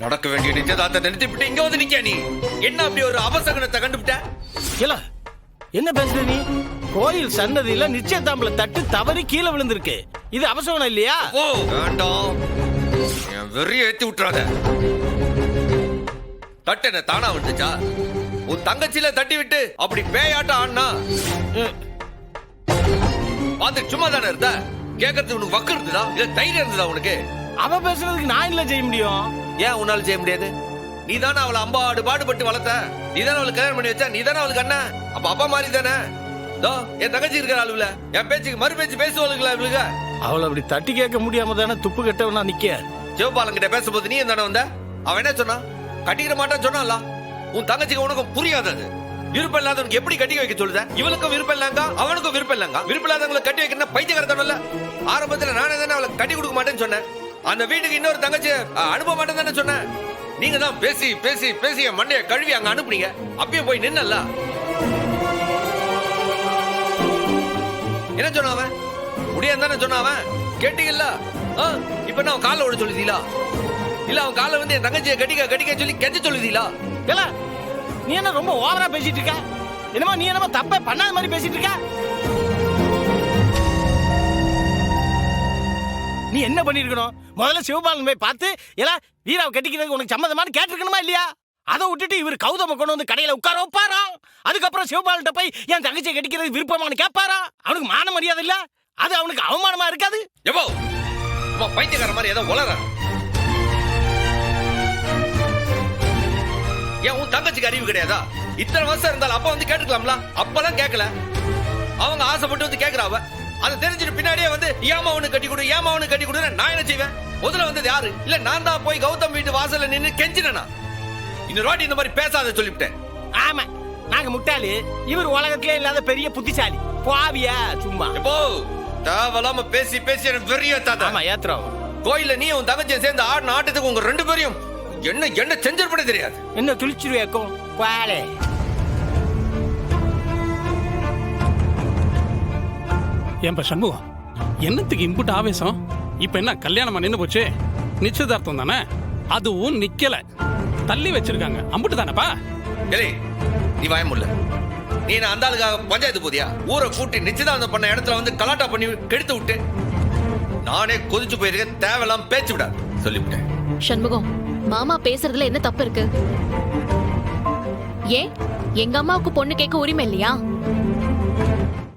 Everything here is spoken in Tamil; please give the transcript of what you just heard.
நடக்க வேண்டிய நிச்சயதார்த்தத்தை நிறுத்திவிட்டு இங்க வந்து நிக்க நீ என்ன அப்படி ஒரு அவசகனத்தை கண்டுபிட்ட? இல்ல என்ன பேசுற நீ? கோயில் சன்னதியில நிச்சயதாம்பல தட்டு தவறி கீழே விழுந்திருக்கு. இது அவசரம் இல்லையா? ஓ வேண்டாம், என் வெறிய ஏத்தி விட்டுறாத. தட்டு என்ன தானா விட்டுச்சா? உன் தங்கச்சியில தட்டி விட்டு அப்படி பேயாட்டம் ஆனா பார்த்து சும்மா தானே இருந்த? கேட்கறதுக்கு உனக்கு வக்கு இருந்ததா இல்ல தைரியம் இருந்ததா உனக்கு? அவ பேசுறதுக்கு நான் இல்ல செய்ய முடியும். ஏன் உன்னால செய்ய முடியாது? நீ தானே அவளை அம்பாடு பாடுபட்டு வளர்த்த. நீ தானே அவளுக்கு கல்யாணம் பண்ணி வச்சா. நீ தானே அவளுக்கு அண்ணன். அப்ப அப்பா மாதிரி தானே. என் தங்கச்சி இருக்கிற ஆளுல என் பேச்சுக்கு மறு பேச்சு பேசுவாளுங்களா இவளுக்கு? அவளை அப்படி தட்டி கேட்க முடியாம தானே துப்பு கட்டவனா நிக்க. சிவபாலன் கிட்ட பேசும்போது நீ தானே வந்த? அவன் என்ன சொன்னா? கட்டிக்கிற மாட்டான்னு சொன்னான்ல. உன் தங்கச்சிக்கு உனக்கும் புரியாது. அது விருப்பம் இல்லாதவனுக்கு எப்படி கட்டி வைக்க சொல்லுத? இவளுக்கும் விருப்பம் இல்லங்க, அவனுக்கும் விருப்பம் இல்லங்க. விருப்பம் இல்லாதவங்களை கட்டி வைக்கணும் பைத்தியக்காரத்தனல்ல. ஆரம்பத்துல நானே தானே அவளை கட்டி கொடுக்க மாட்டேன்னு சொன்னேன். அந்த வீட்டுக்கு இன்னொரு தங்கச்சி அனுப்ப மாட்டேன்னு தானே சொன்னேன். நீங்க தான் பேசி பேசி பேசி என் மண்டைய கழுவி அங்க அனுப்புனீங்க. அப்பயும் போய் நின்னல்ல. என்ன சொன்ன அவன்? முடியாது தானே சொன்ன அவன்? கேட்டீங்கல்ல? இப்ப நான் காலை ஓட சொல்லுதீங்களா? இல்ல அவன் காலை வந்து என் தங்கச்சியை கட்டிக்க கட்டிக்க சொல்லி கெஞ்ச சொல்லுதீங்களா? இல்ல நீ என்ன ரொம்ப ஓவரா பேசிட்டு இருக்க? என்னமா நீ என்னமா தப்பே பண்ணாத மாதிரி பேசிட்டு இருக்க? நீ என்ன பண்ணிருக்கணும்? முதல்ல சிவபாலன் போய் பார்த்து எல்லாம் வீராவை கட்டிக்கிறதுக்கு உனக்கு சம்மதமானு கேட்டிருக்கணுமா இல்லையா? அதை விட்டுட்டு இவர் கௌதம கொண்டு வந்து கடையில உட்கார வைப்பாரா? அதுக்கப்புறம் சிவபாலன்ட்ட போய் என் தங்கச்சியை கட்டிக்கிறது விருப்பமானு கேட்பாரா? அவனுக்கு மான மரியாதை இல்ல? அது அவனுக்கு அவமானமா இருக்காது? எவோ பைத்தியக்கார மாதிரி ஏதோ உளற. ஏன் உன் தங்கச்சிக்கு அறிவு கிடையாதா? இத்தனை வருஷம் இருந்தாலும் அப்பா வந்து கேட்டுக்கலாம்ல. அப்பெல்லாம் கேட்கல. அவங்க ஆசைப்பட்டு வந்து கேட்கிறாவ. அதை தெரிஞ்சுட்டு பின்னாடியே வந்து ஏமா அவனு கட்டி கொடு ஏமா அவனு கட்டி கொடு. நான் என்ன செய்வேன்? முதல்ல வந்தது யாரு? இல்ல நான் தான் போய் கௌதம் வீட்டு வாசல்ல நின்னு கெஞ்சினா. இன்னொரு வாட்டி இந்த மாதிரி பேசாத சொல்லிவிட்டேன். ஆமா நாங்க முட்டாளி, இவர் உலகத்திலே இல்லாத பெரிய புத்திசாலி. பாவியா சும்மா எப்போ தேவலாம பேசி பேசி எனக்கு வெறிய தாத்தா. ஆமா ஏத்துறோம். கோயில்ல நீ உன் தங்கச்சியை சேர்ந்து ஆடின ஆட்டத்துக்கு உங்க ரெண்டு பேரையும் என்ன என்ன செஞ்சிருப்பட தெரியாது. என்ன துளிச்சிருவேக்கும் பாலே. ஏன்பா சண்முகம், என்னத்துக்கு இம்புட்டு ஆவேசம்? இப்ப என்ன கல்யாணமா நின்னு போச்சு? நிச்சயதார்த்தம் தானே, அதுவும் நிக்கல, தள்ளி வச்சிருக்காங்க. அம்புட்டு தானப்பா. ஏய் நீ வாய முடியல. நீ நான் அந்த ஆளுக்காக பஞ்சாயத்து போதியா? ஊரை கூட்டி நிச்சயதார்த்தம் பண்ண இடத்துல வந்து கலாட்டா பண்ணி கெடுத்து விட்டு நானே கொதிச்சு போயிருக்கேன். தேவையில்லாம பேச்சு விடாது சொல்லிவிட்டேன். சண்முகம், மாமா பேசுறதுல என்ன தப்பு இருக்கு? ஏன் எங்க அம்மாவுக்கு பொண்ணு கேட்க உரிமை இல்லையா?